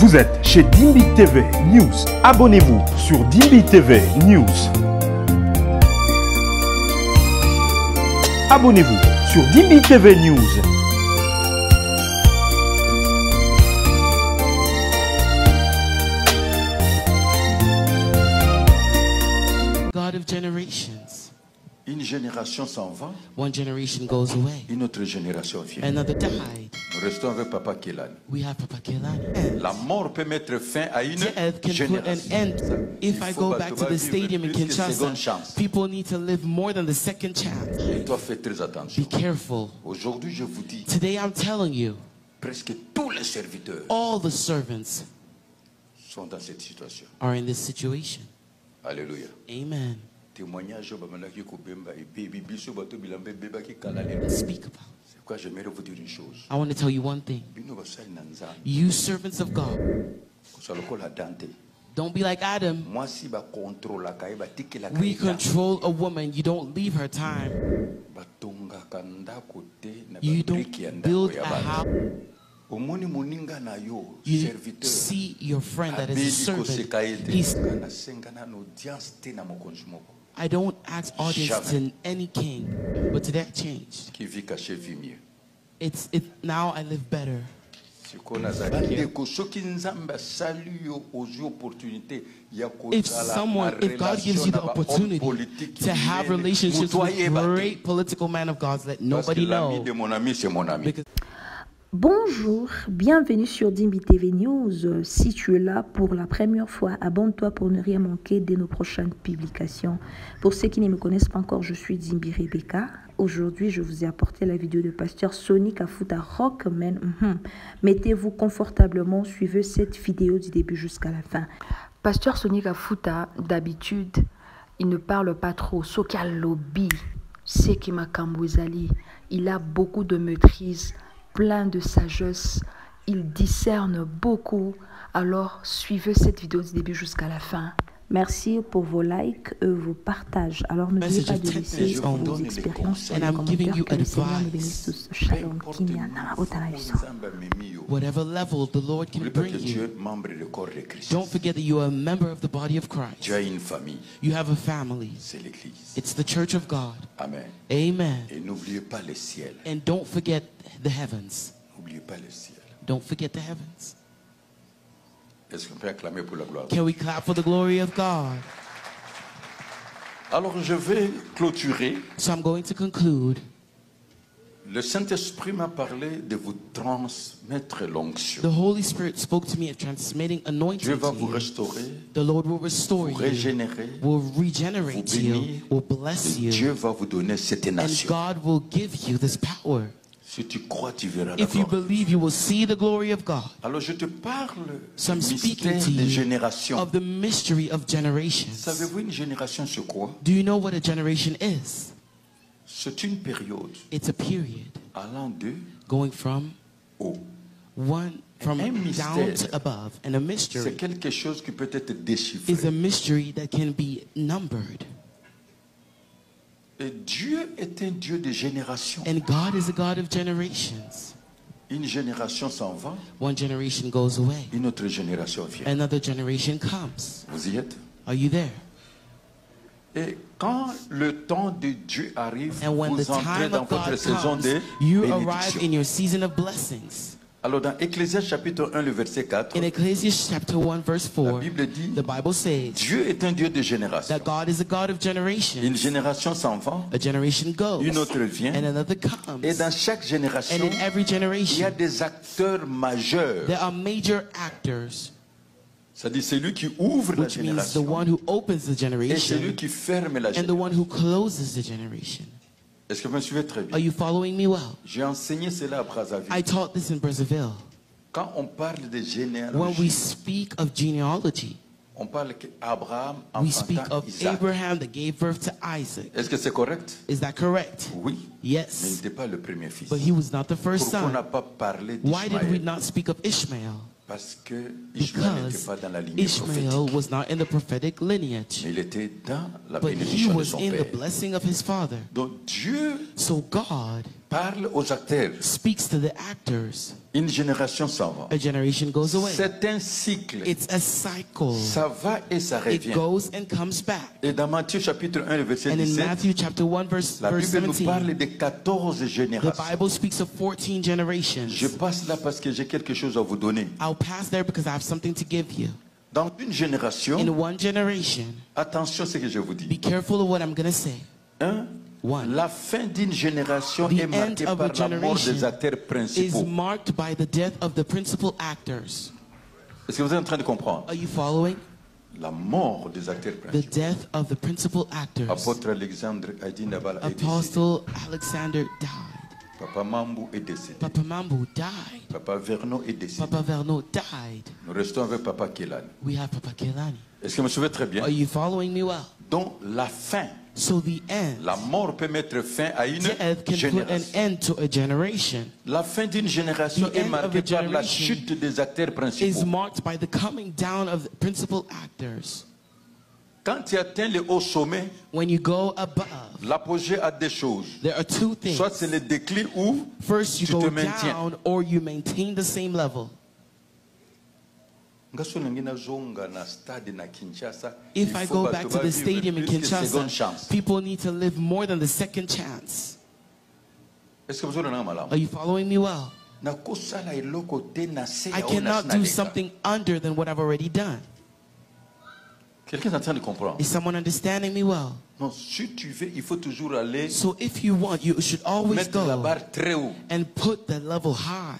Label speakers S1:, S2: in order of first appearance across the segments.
S1: Vous êtes chez Dimbi TV News. Abonnez-vous sur Dimbi TV News. Abonnez-vous sur Dimbi TV News.
S2: God of generations.
S3: Une génération s'en va,
S2: One generation goes away.
S3: une autre génération vient.
S2: Another died.
S3: Nous restons avec Papa Kelani.
S2: We have Papa Kelani.
S3: La mort peut mettre fin à une
S2: Death can put an
S3: génération.
S2: end. If I go back to the stadium in
S3: Plus que seconde
S2: Kinshasa,
S3: chance.
S2: people need to live more than the second chance.
S3: Et toi, fais très attention.
S2: Be careful.
S3: Aujourd'hui, je vous dis,
S2: Today I'm telling you,
S3: presque tous les serviteurs
S2: all the servants
S3: sont dans cette situation.
S2: are in this situation.
S3: Alléluia.
S2: Amen.
S3: Témoignage au Bamalaki Koubemba et Baby Bisso Bato Bilambe Beba qui kalale.
S2: Let's speak about.
S3: C'est pourquoi j'aimerais vous dire une chose.
S2: I want to tell you one thing.
S3: Bino basali na nzambe.
S2: You servants of God,
S3: Kosala kola Dante.
S2: don't be like Adam.
S3: Moi si ba contrôle la kai ba tikela
S2: We
S3: kai.
S2: control a woman. You don't leave her time.
S3: Batonga kanda kote na
S2: You
S3: babriki ya
S2: don't
S3: ndako
S2: build
S3: ya
S2: a
S3: bana.
S2: house.
S3: Omoni moninga na yo
S2: You
S3: serviteur.
S2: see your friend that is a
S3: Abeli
S2: servant.
S3: koseka ete.
S2: He's,
S3: Kana senga na audience te na mokonzi moko.
S2: I don't ask audience to any king, but today I changed.
S3: Qui vit caché vit mieux.
S2: Now I live better.
S3: Bandeko soki nzambe asali yo ozwi opportunité ya
S2: If
S3: kozala
S2: if God gives you the opportunity to have relationships with great political men of God, let nobody know.
S3: de mon ami c'est mon ami.
S2: Because
S4: Bonjour, bienvenue sur Dimbi TV News. Si tu es là pour la première fois, abonne-toi pour ne rien manquer de nos prochaines publications. Pour ceux qui ne me connaissent pas encore, je suis Dimbi Rebecca. Aujourd'hui, je vous ai apporté la vidéo de Pasteur Sonny Kafuta Rockman. Mettez-vous confortablement, suivez cette vidéo du début jusqu'à la fin. Pasteur Sonny Kafuta, d'habitude, il ne parle pas trop. Soka lobby, c'est qui m'a cambouizali. Il a beaucoup de maîtrise, plein de sagesse, il discerne beaucoup. Alors suivez cette vidéo du début jusqu'à la fin. Merci pour vos likes et vos partages. Alors n'oubliez pas de laisser vos expériences dans les commentaires. Que le Seigneur nous bénisse tous. Shalom.
S2: whatever level the Lord can bring
S3: Tu
S2: you,
S3: es membre du corps de Christ.
S2: don't forget that you are a member of the body of
S3: Tu
S2: Christ.
S3: as une famille,
S2: You have a family.
S3: c'est l'église.
S2: It's the church of God.
S3: Amen.
S2: Amen.
S3: Et n'oubliez pas le ciel.
S2: And don't forget the heavens.
S3: N'oubliez pas le ciel.
S2: Don't forget the heavens.
S3: Est-ce qu'on peut acclamer pour la gloire?
S2: Can we clap for the glory of God?
S3: Alors je vais clôturer.
S2: So I'm going to conclude.
S3: Le Saint-Esprit m'a parlé de vous transmettre
S2: The
S3: l'onction.
S2: Holy Spirit spoke to me of transmitting
S3: Dieu
S2: anointing
S3: va
S2: to
S3: vous
S2: you.
S3: restaurer,
S2: The Lord will restore
S3: vous
S2: you,
S3: régénérer.
S2: will regenerate
S3: vous bénir,
S2: you, will bless
S3: et Dieu
S2: you,
S3: va vous donner cette
S2: and
S3: nation.
S2: God will give you this power.
S3: Si tu crois, tu verras la
S2: If you
S3: gloire.
S2: believe, you will see the glory of God.
S3: Alors je te parle
S2: So I'm
S3: du
S2: speaking
S3: mystère
S2: to
S3: des
S2: you
S3: générations.
S2: of the mystery of generations.
S3: Savez-vous une génération c'est quoi?
S2: Do you know what a generation is?
S3: C'est une période
S2: It's a period
S3: allant de
S2: going from
S3: haut.
S2: from
S3: Un
S2: down
S3: mystère.
S2: to above. And a
S3: C'est
S2: mystery
S3: quelque chose qui peut être déchiffré.
S2: is a mystery that can be numbered.
S3: Et Dieu est un Dieu de générations.
S2: And God is a God of generations.
S3: Une génération s'en va,
S2: One generation goes away.
S3: une autre génération vient.
S2: Another generation comes.
S3: Vous y êtes?
S2: Are you there?
S3: Et quand le temps de Dieu arrive,
S2: And when the
S3: vous entrez
S2: time
S3: dans
S2: of
S3: votre
S2: God
S3: saison
S2: comes,
S3: de
S2: you arrive
S3: bénédiction.
S2: in your season of blessings.
S3: Alors dans Ecclésiaste chapitre 1, le verset 4,
S2: In Ecclesiastes chapter 1 verse
S3: la
S2: 4,
S3: Bible dit,
S2: the Bible says
S3: Dieu est un Dieu de génération.
S2: that God is a God of
S3: Une
S2: generations.
S3: génération s'en va,
S2: A generation goes,
S3: une autre vient.
S2: and another comes.
S3: Et dans chaque génération,
S2: And in every
S3: il y a
S2: generation,
S3: des acteurs majeurs.
S2: there are major actors,
S3: C'est-à-dire celui qui ouvre la
S2: which means the
S3: génération
S2: one who opens the
S3: et celui
S2: generation
S3: qui ferme la
S2: and the
S3: génération.
S2: one who closes the generation.
S3: Est-ce que vous me suivez très
S2: Are
S3: bien?
S2: you following me well?
S3: J'ai enseigné cela à Brazzaville.
S2: I taught this in Brazzaville.
S3: Quand on parle de
S2: When we
S3: généalogie,
S2: speak of genealogy,
S3: on parle qu'Abraham
S2: we speak
S3: enfanta
S2: of
S3: Isaac.
S2: Abraham that gave birth to Isaac.
S3: Est-ce que c'est correct?
S2: Is that correct?
S3: Oui. Mais il
S2: Yes.
S3: n'était pas le premier fils.
S2: But he was not the first
S3: Pourquoi on n'a
S2: son.
S3: pas parlé
S2: Why did we
S3: d'Ishmaël?
S2: not speak of Ishmael?
S3: Parce que Ishmaël n'était
S2: Because
S3: pas dans la lignée
S2: Ishmael
S3: prophétique.
S2: was not in the prophetic lineage,
S3: Mais il était dans la
S2: but he
S3: bénédiction de
S2: was
S3: son
S2: in the
S3: père.
S2: blessing of his father.
S3: Donc Dieu
S2: So God
S3: parle aux acteurs.
S2: speaks to the actors.
S3: Une génération s'en va.
S2: A generation goes away.
S3: C'est un cycle.
S2: It's a cycle.
S3: Ça va et ça
S2: It
S3: revient.
S2: goes and comes back.
S3: Et dans Matthieu chapitre 1, le verset
S2: And in
S3: 17,
S2: Matthew chapter 1 verse
S3: la Bible nous
S2: 17,
S3: parle de 14
S2: the
S3: générations.
S2: Bible speaks of 14 generations.
S3: Je passe là parce que j'ai quelque chose à vous donner.
S2: I'll pass there because I have something to give you.
S3: Dans une génération,
S2: In one generation,
S3: attention à ce que je vous dis.
S2: be careful of what I'm going to say. One,
S3: La fin d'une génération
S2: the
S3: est marquée
S2: end of
S3: par
S2: a
S3: la mort
S2: generation
S3: des acteurs
S2: is
S3: principaux.
S2: marked by the death of the principal actors.
S3: Est-ce que vous êtes en train de comprendre?
S2: Are you following?
S3: La mort des acteurs
S2: The
S3: principaux.
S2: death of the principal actors.
S3: Apôtre Alexandre a dit Nabal est décédé.
S2: Apostle Alexander died.
S3: Papa Mambou est décédé.
S2: Papa Mambu died.
S3: Papa Vernon est décédé.
S2: Papa Verno died.
S3: Nous restons avec Papa Kelani.
S2: We have Papa Kelani.
S3: Est-ce que vous me suivez très bien?
S2: Are you following me well?
S3: Donc la fin,
S2: So the end,
S3: la mort peut mettre fin à une
S2: death can put an
S3: génération.
S2: end to a generation.
S3: La fin d'une génération
S2: The
S3: est
S2: end of
S3: marquée
S2: a
S3: par la
S2: generation
S3: chute des acteurs
S2: is
S3: principaux.
S2: marked by the coming down of the principal actors.
S3: Quand tu atteins le haut sommet,
S2: When you go above,
S3: l'apogée a deux choses.
S2: there are two things.
S3: Soit c'est le déclin ou
S2: First, you
S3: tu te
S2: go
S3: maintiens.
S2: down or you maintain the same level. If I go back to the stadium in Kinshasa, people need to live more than the second chance. Are you following me well? I cannot do something under than what I've already done.
S3: Quelqu'un est en train de comprendre?
S2: Is someone understanding me well?
S3: Non, si tu veux, il faut toujours aller
S2: So if you want, you should always
S3: mettre la
S2: go
S3: barre très haut
S2: and put the level high.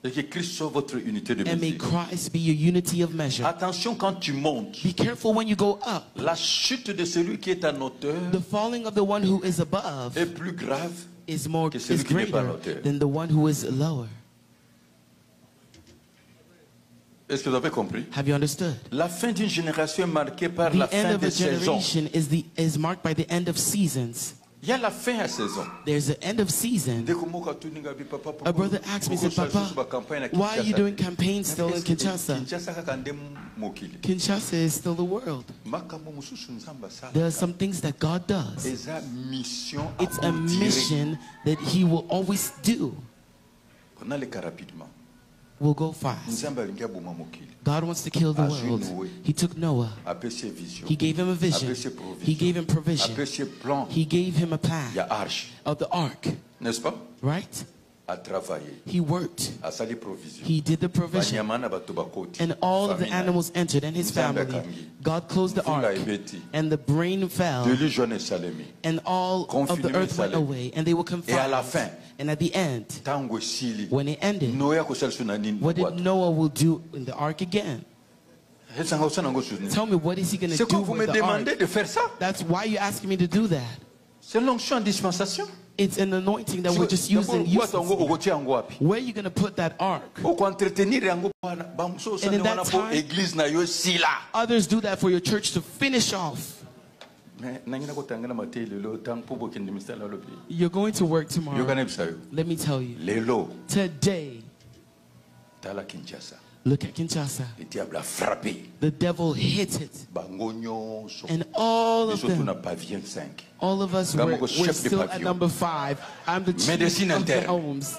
S3: et que Christ soit votre unité de
S2: And may
S3: mesure.
S2: Christ be your unity of measure.
S3: Attention quand tu montes.
S2: Be careful when you go up.
S3: La chute de celui qui est en hauteur
S2: The falling of the one who is above
S3: est plus grave.
S2: is
S3: que celui qui n'est pas à
S2: greater
S3: hauteur.
S2: than the one who is lower.
S3: Est-ce que vous avez compris?
S2: Have you understood?
S3: La fin d'une génération est marquée par la
S2: The end
S3: fin
S2: of
S3: des
S2: a
S3: saisons.
S2: generation is marked by the end of seasons.
S3: Il y a la fin à saison.
S2: There's an end of season. A brother asked me, said, Papa, why are you doing campaigns still in Kinshasa? Kinshasa is still the world. There are some things that God does. It's a mission that He will always do. We'll go fast. God wants to kill the world. He took Noah. He gave him a vision. He gave him provision. He gave him a plan of the ark.
S3: N'est-ce pas?
S2: Right?
S3: A travaillé.
S2: He worked.
S3: A sali provision.
S2: He did the provision. And all of the animals entered and his family. God closed the ark. And the rain fell. And all of the earth went away. And they were confined. And at the end, when it ended, what did Noah will do in the ark again? Tell me, what is he going to do with the ark? That's why you're asking me to do that. It's an anointing that we're just using. Where are you going to put that ark? And in that time, others do that for your church to finish off. You're going to work tomorrow. Let me tell you. Today, look at Kinshasa. The devil hit it. And all of them, all of us were still at number 5. I'm the chief of the homes.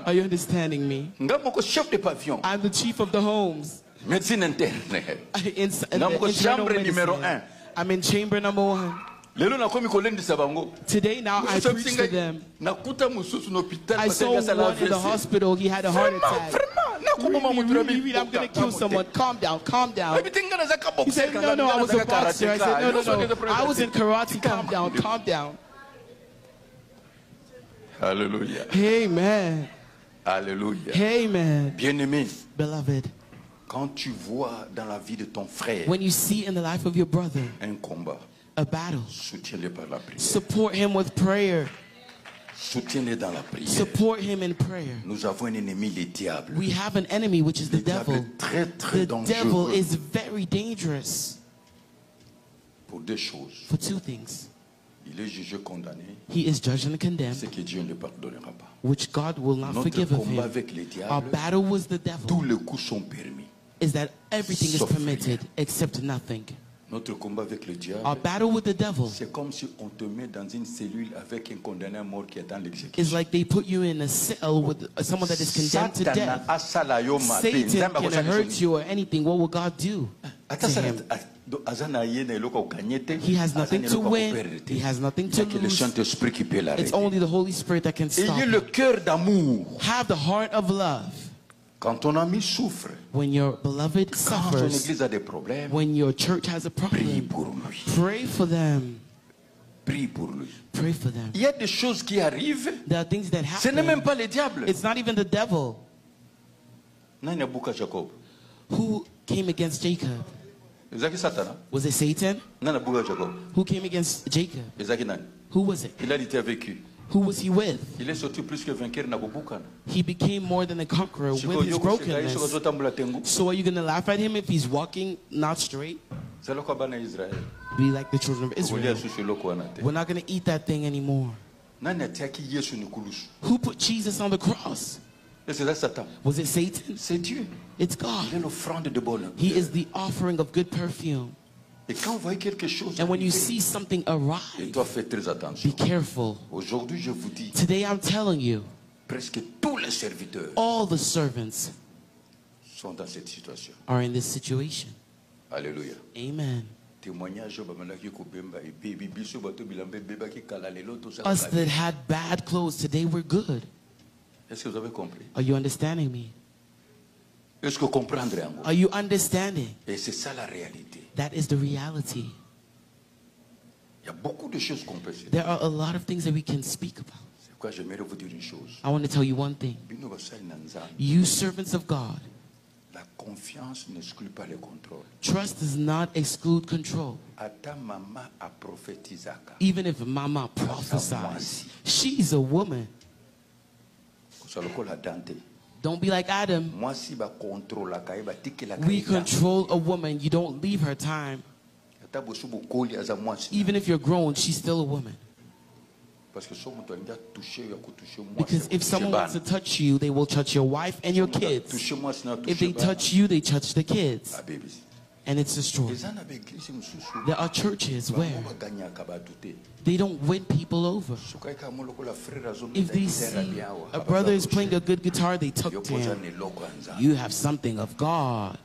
S2: Are you understanding me? I'm the chief of the homes.
S3: Médecine interne.
S2: I'm in chamber number 1. Today now I preach to them. I saw one in the hospital. He had a heart attack. I'm going to kill someone. Calm down, calm down. He said, no, I was a boxer. I said, no, I was in karate. Calm down, calm down.
S3: Hallelujah.
S2: Amen.
S3: Alléluia.
S2: Amen.
S3: Bien-aimé,
S2: beloved,
S3: quand tu vois dans la vie de ton frère
S2: when you see in the life of your brother
S3: un combat,
S2: a battle,
S3: soutiens-le par la prière.
S2: support him with prayer.
S3: Soutiens-le dans la prière.
S2: Support him in prayer.
S3: Nous avons un ennemi, le diable.
S2: We have an enemy, which is the devil.
S3: Très, très
S2: The devil
S3: dangereux.
S2: is very dangerous
S3: Pour deux choses.
S2: for two things.
S3: Il est jugé, condamné,
S2: He is judged and
S3: ce
S2: condemned,
S3: que Dieu ne pardonnera pas.
S2: which God will not
S3: Notre
S2: forgive of
S3: combat
S2: him.
S3: avec le
S2: Our
S3: diable,
S2: battle with the
S3: tous
S2: devil
S3: les coups sont permis.
S2: is that everything is
S3: Sauf
S2: permitted
S3: rien.
S2: except nothing.
S3: Notre combat avec le diable,
S2: our battle with the devil,
S3: c'est comme si on te met dans une cellule avec un condamné à mort qui attend l'exécution.
S2: It's like they put you in a cell with someone that is condemned to death. Satan can hurt you or anything. What will God do to him? He has nothing to win. He has nothing to lose. It's only the Holy Spirit that can stop him. Have the heart of love.
S3: Quand ton ami souffre,
S2: when your beloved
S3: quand ton
S2: suffers,
S3: église a des problèmes,
S2: when your church has a
S3: prie
S2: problem,
S3: pour lui.
S2: pray for them.
S3: Prie pour lui.
S2: Pray for them.
S3: Il y a des choses qui arrivent.
S2: There are things that
S3: Ce n'est même
S2: happen.
S3: pas le diable.
S2: It's not even the devil.
S3: Nani abuka Jacob?
S2: Who came against Jacob?
S3: Ezaki Satan.
S2: Was it Satan?
S3: Nani abuka Jacob?
S2: Who came against Jacob?
S3: Ezaki nani?
S2: Who was it?
S3: Il a été vécu.
S2: Who was he with?
S3: Il est sorti plus que vainqueur na bubukana.
S2: He became more than a conqueror with his brokenness. So are you going to laugh at him if he's walking not straight? Be like the children of Israel. We're not going to eat that thing anymore. Who put Jesus on the cross? Was it Satan? It's God. He is the offering of good perfume. And when you see something arrive, be careful. Today I'm telling you, all the servants are in this situation.
S3: Alléluia.
S2: Amen. Us that had bad clothes, today we're good. Are you understanding me? Are you understanding? That is the reality. There are a lot of things that we can speak about. I want to tell you one thing. You servants of God, trust does not exclude control. Even if Mama prophesies, she's a woman. Don't be like Adam. We control a woman. You don't leave her time. Even if you're grown, she's still a woman. Because if someone wants to touch you, they will touch your wife and your kids. If they touch you, they touch the kids. And it's destroyed. There are churches where they don't win people over. If they see a brother is playing a good guitar, they talk to him. You have something of God.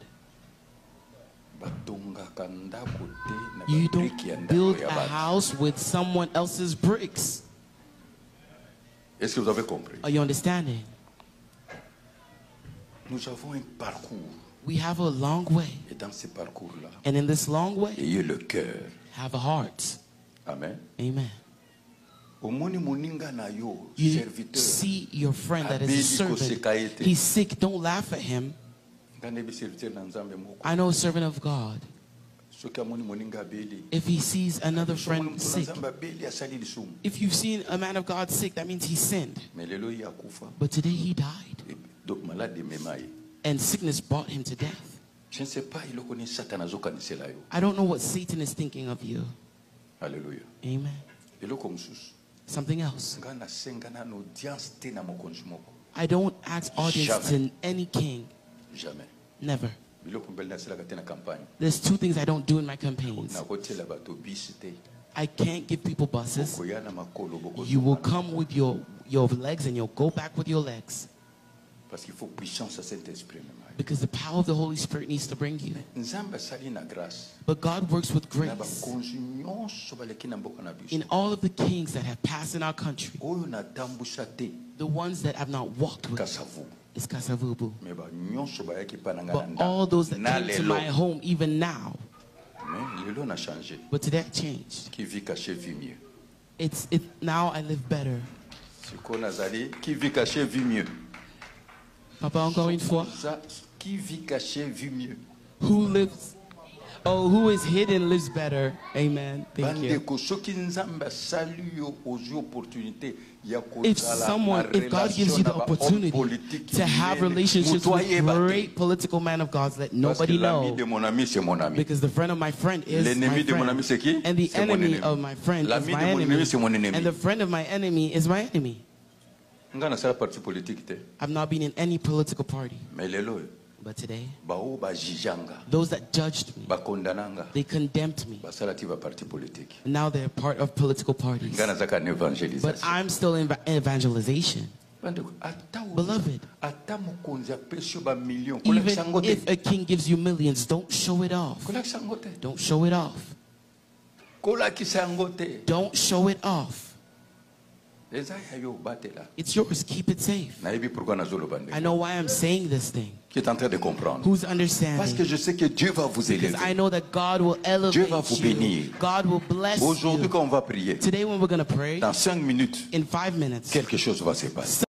S2: You don't build a house with someone else's bricks. Are you understanding? We have a long way. And in this long way, have a heart.
S3: Amen.
S2: Amen. You see your friend that is a servant. He's sick. Don't laugh at him. I know a servant of God. If he sees another friend sick, if you've seen a man of God sick, that means he sinned. But today he died. And sickness brought him to death. I don't know what Satan is thinking of you.
S3: Hallelujah.
S2: Amen. Something else. I don't ask audience to any king. Never. There's two things I don't do in my campaigns. I can't give people buses. You will come with your legs and you'll go back with your legs. Because the power of the Holy Spirit needs to bring you. But God works with grace. In all of the kings that have passed in our country, the ones that have not walked with is Kasavubu. But all those that came to my home even now, but today I changed. Now I live better. Papa, encore une fois. Who is hidden lives better. Amen. Thank you. If God gives you the opportunity to have relationships with great political men of God, let nobody know. Because the friend of my friend is my friend. And the enemy of my friend is my enemy. And the friend of my enemy is my enemy. I've not been in any political party. But today, those that judged me, they condemned me. And now they're part of political parties. But I'm still in evangelization. Beloved, even if a king gives you millions, don't show it off. Don't show it off. Don't show it off. It's yours. Keep it safe. I know why I'm saying this thing. Who's understanding?
S3: Parce que je sais que Dieu va vous élever.
S2: I know that God will elevate
S3: Dieu va vous bénir.
S2: God will bless
S3: Aujourd'hui,
S2: you.
S3: quand on va prier,
S2: Today when we're going to pray,
S3: dans 5 minutes,
S2: in 5 minutes,
S3: quelque chose va se passer.